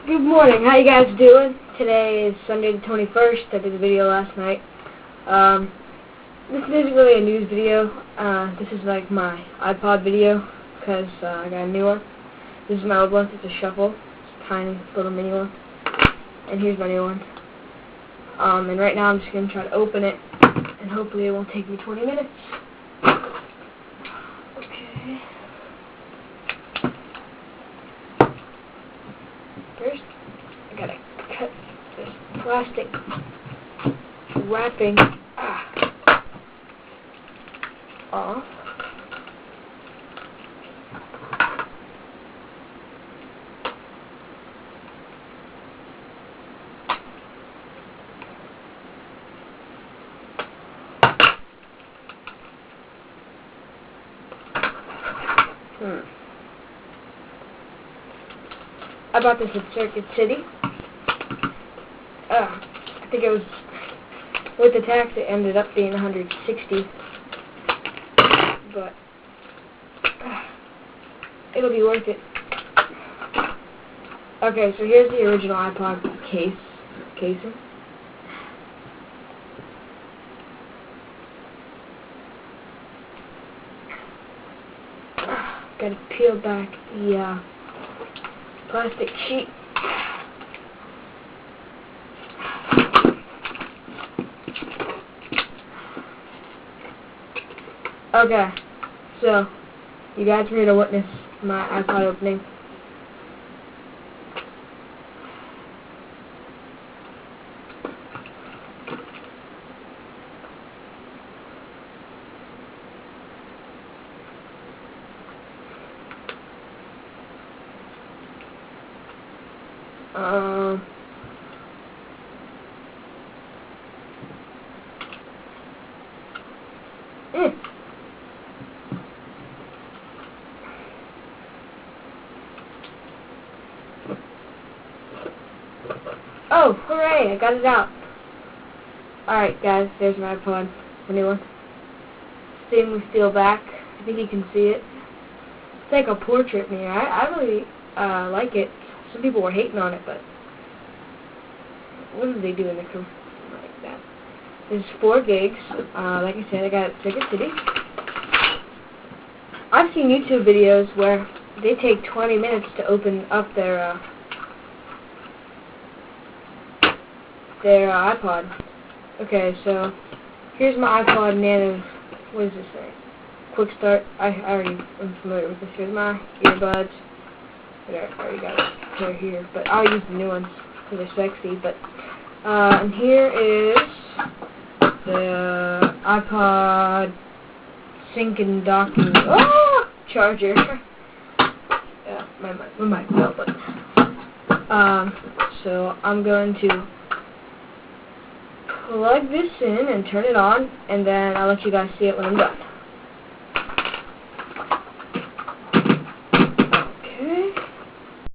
Good morning. How you guys doing? Today is Sunday the 21st. I did a video last night. This isn't really a news video. This is like my iPod video because I got a new one. This is my old one. It's a shuffle. It's a tiny little mini one. And here's my new one. And right now I'm just going to try to open it, and hopefully it won't take me 20 minutes. Okay. First, I gotta cut this plastic wrapping off. I bought this at Circuit City. I think it was, with the tax, it ended up being $160. But it'll be worth it. Okay, so here's the original iPod casing. Gotta peel back the plastic sheet. Okay, so you guys are here to witness my iPod opening. Oh, hooray, I got it out. Alright guys, there's my iPod, the new one. Stainless steel back, I think you can see it. It's like a portrait mirror. I really like it. Some people were hating on it, but what did they do in the commercial like that? There's 4 gigs. Like I said, I got it at Circuit City. I've seen YouTube videos where they take 20 minutes to open up their iPod. Okay, so here's my iPod Nano. What does this say? Quick start. I'm familiar with this. Here's my earbuds. I already got it right here, but I'll use the new ones because they're sexy. But and here is the iPod sync and docking charger. Yeah, my mic fell, but so I'm going to plug this in and turn it on, and then I'll let you guys see it when I'm done.